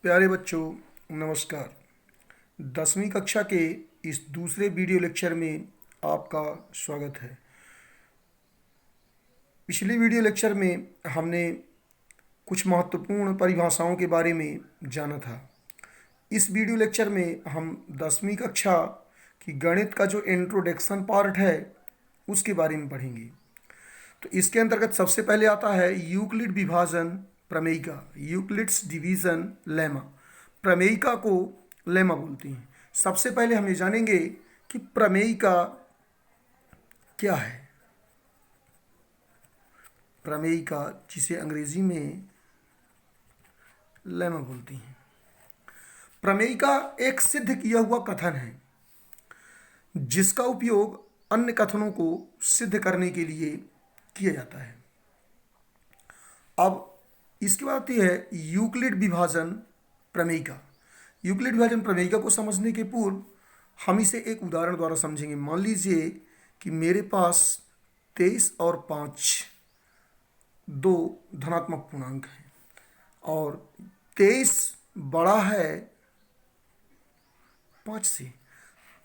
प्यारे बच्चों, नमस्कार। 10वीं कक्षा के इस दूसरे वीडियो लेक्चर में आपका स्वागत है। पिछले वीडियो लेक्चर में हमने कुछ महत्वपूर्ण परिभाषाओं के बारे में जाना था। इस वीडियो लेक्चर में हम 10वीं कक्षा की गणित का जो इंट्रोडक्शन पार्ट है उसके बारे में पढ़ेंगे। तो इसके अंतर्गत सबसे पहले आता है यूक्लिड विभाजन प्रमेयिका, यूक्लिड्स डिवीजन लेमा। प्रमेयिका को लेमा बोलते हैं। सबसे पहले हम ये जानेंगे कि प्रमेयिका क्या है। प्रमेयिका, जिसे अंग्रेजी में लेमा बोलती हैं। प्रमेयिका एक सिद्ध किया हुआ कथन है जिसका उपयोग अन्य कथनों को सिद्ध करने के लिए किया जाता है। अब इसके बाद आती है यूक्लिड विभाजन प्रमेयिका। यूक्लिड विभाजन प्रमेयिका को समझने के पूर्व हम इसे एक उदाहरण द्वारा समझेंगे। मान लीजिए कि मेरे पास 23 और 5 दो धनात्मक पूर्णांक हैं और 23 बड़ा है 5 से।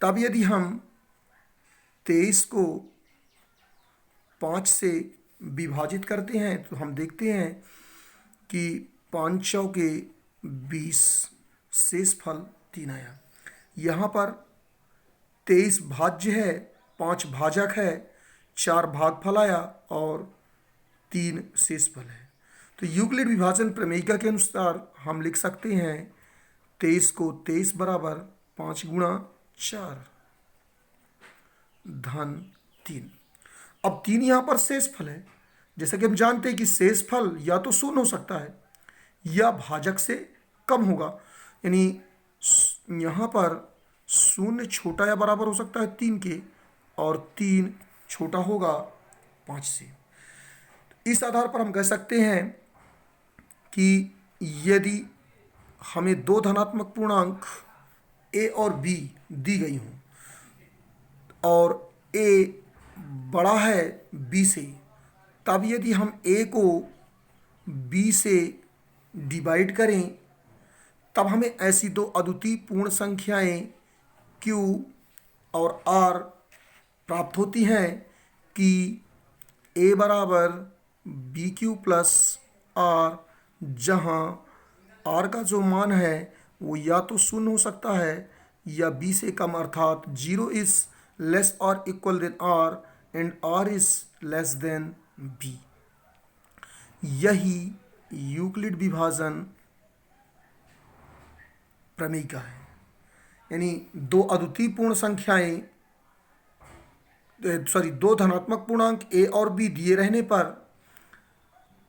तब यदि हम 23 को 5 से विभाजित करते हैं तो हम देखते हैं कि 5 चौ के 20, शेषफल 3 आया। यहाँ पर 23 भाज्य है, 5 भाजक है, 4 भागफल आया और 3 शेषफल है। तो यूक्लिड विभाजन प्रमेयिका के अनुसार हम लिख सकते हैं 23 को 23 बराबर 5 गुणा 4 धन 3। अब 3 यहाँ पर शेषफल है। जैसा कि हम जानते हैं कि शेषफल या तो शून्य हो सकता है या भाजक से कम होगा, यानी यहाँ पर शून्य छोटा या बराबर हो सकता है 3 के और 3 छोटा होगा 5 से। इस आधार पर हम कह सकते हैं कि यदि हमें दो धनात्मक पूर्णांक a और b दी गई हों और a बड़ा है b से, तब यदि हम a को b से डिवाइड करें तब हमें ऐसी दो अद्वितीय पूर्ण संख्याएं q और r प्राप्त होती हैं कि a बराबर बी क्यू प्लस आर, जहाँ r का जो मान है वो या तो शून्य हो सकता है या b से कम, अर्थात 0 इज लेस और equal than r and r is less than b। यही यूक्लिड विभाजन प्रमेयिका है। यानी दो अद्वितीय पूर्ण संख्याएं, दो धनात्मक पूर्णांक a और b दिए रहने पर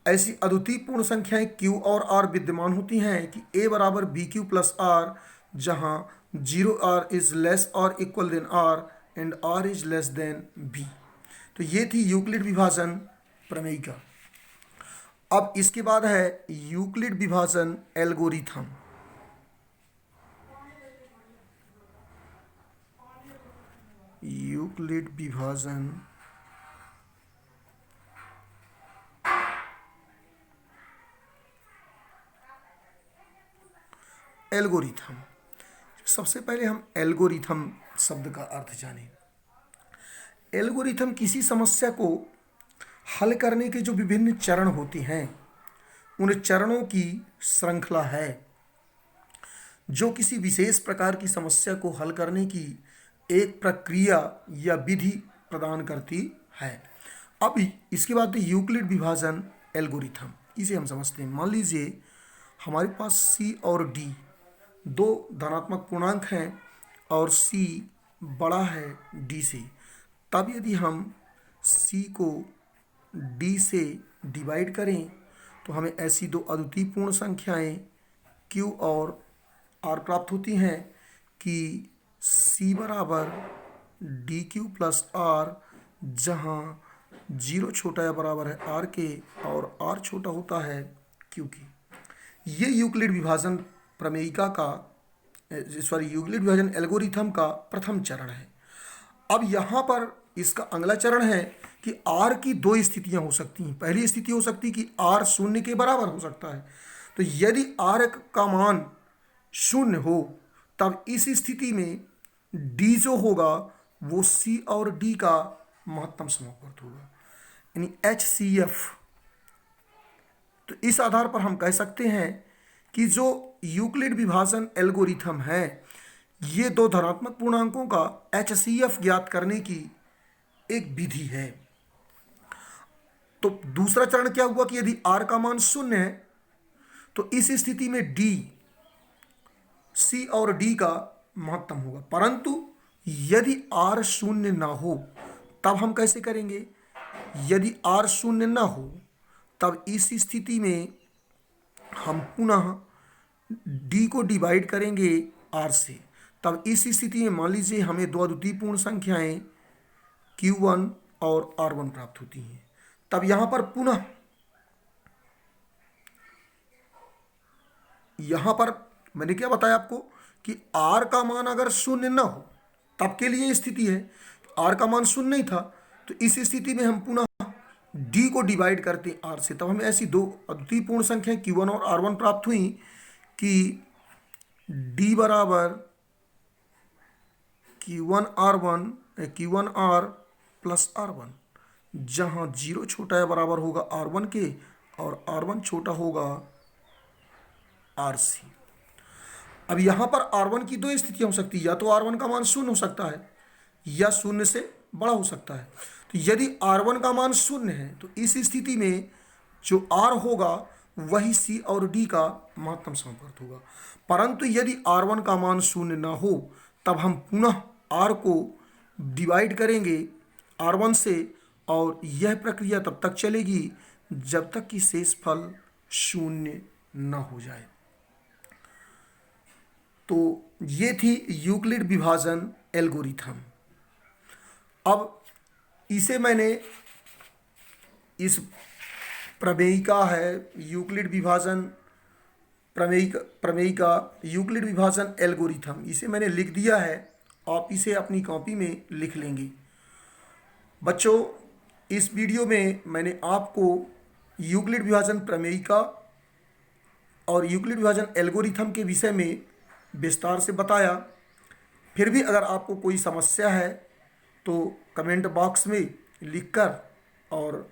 ऐसी अद्वितीय पूर्ण संख्याएं q और r विद्यमान होती हैं कि a बराबर बी क्यू प्लस आर, जहाँ 0r इज लेस और equal than r and r is less than b। तो ये थी यूक्लिड विभाजन प्रमेयिका। अब इसके बाद है यूक्लिड विभाजन एल्गोरिथम। यूक्लिड विभाजन एल्गोरिथम। सबसे पहले हम एल्गोरिथम शब्द का अर्थ जानें। एल्गोरिथम किसी समस्या को हल करने के जो विभिन्न चरण होते हैं उन चरणों की श्रृंखला है जो किसी विशेष प्रकार की समस्या को हल करने की एक प्रक्रिया या विधि प्रदान करती है। अब इसके बाद यूक्लिड विभाजन एल्गोरिथम, इसे हम समझते हैं। मान लीजिए हमारे पास c और d दो धनात्मक पूर्णांक हैं और c बड़ा है d से। तब यदि हम c को d से डिवाइड करें तो हमें ऐसी दो अद्वितीय पूर्ण संख्याएं q और r प्राप्त होती हैं कि c बराबर डी क्यू प्लस आर, जहाँ 0 छोटा या बराबर है r के और r छोटा होता है q के। ये यूक्लिड विभाजन प्रमेयिका का यूक्लिड विभाजन एल्गोरिथम का प्रथम चरण है। अब यहाँ पर इसका अगला चरण है कि r की दो स्थितियां हो सकती हैं। पहली स्थिति हो सकती है कि r शून्य के बराबर हो सकता है। तो यदि r का मान शून्य हो, तब इस स्थिति में डी जो होगा वो सी और डी का महत्तम समापवर्त होगा, यानी HCF। तो इस आधार पर हम कह सकते हैं कि जो यूक्लिड विभाजन एल्गोरिथम है, ये दो धनात्मक पूर्णांकों का HCF ज्ञात करने की एक विधि है। तो दूसरा चरण क्या हुआ कि यदि R का मान शून्य है तो इस स्थिति में D, C और D का महत्तम होगा, परंतु यदि R शून्य ना हो तब हम कैसे करेंगे? यदि R शून्य ना हो तब इस स्थिति में हम पुनः D को डिवाइड करेंगे R से। तब इस स्थिति में मान लीजिए हमें दो अद्वितीय पूर्ण संख्याएं Q1 और R1 प्राप्त होती हैं। तब यहां पर पुनः यहां पर मैंने क्या बताया आपको कि R का मान अगर शून्य ना हो तब के लिए स्थिति है, R का मान शून्य नहीं था, तो इस स्थिति में हम पुनः D को डिवाइड करते हैं R से। तब हमें ऐसी दो अद्वितीय पूर्ण संख्याएं Q1 और R1 प्राप्त हुई कि D बराबर Q1R प्लस R1, जहां 0 छोटा है बराबर होगा R1 के और R1 छोटा होगा RC। अब यहां पर R1 की दो स्थितियां हो सकती है, या तो R1 का मान शून्य हो सकता है या शून्य से बड़ा हो सकता है। तो यदि R1 का मान शून्य है तो इस स्थिति में जो R होगा वही C और D का महत्तम समापवर्त होगा, परंतु यदि R1 का मान शून्य ना हो तब हम पुनः R को डिवाइड करेंगे R1 से, और यह प्रक्रिया तब तक चलेगी जब तक कि शेषफल शून्य न हो जाए। तो ये थी यूक्लिड विभाजन एल्गोरिथम। अब इसे मैंने इस प्रमेयिका है यूक्लिड विभाजन प्रमेयिका यूक्लिड विभाजन एल्गोरिथम, इसे मैंने लिख दिया है, आप इसे अपनी कॉपी में लिख लेंगे। बच्चों, इस वीडियो में मैंने आपको यूक्लिड विभाजन प्रमेयिका और यूक्लिड विभाजन एल्गोरिथम के विषय में विस्तार से बताया। फिर भी अगर आपको कोई समस्या है तो कमेंट बॉक्स में लिखकर और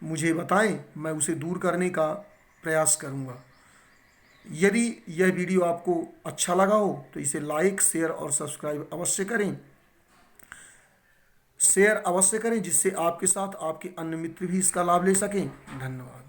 मुझे बताएं, मैं उसे दूर करने का प्रयास करूंगा। यदि यह वीडियो आपको अच्छा लगा हो तो इसे लाइक, शेयर और सब्सक्राइब अवश्य करें। शेयर अवश्य करें जिससे आपके साथ आपके अन्य मित्र भी इसका लाभ ले सकें। धन्यवाद।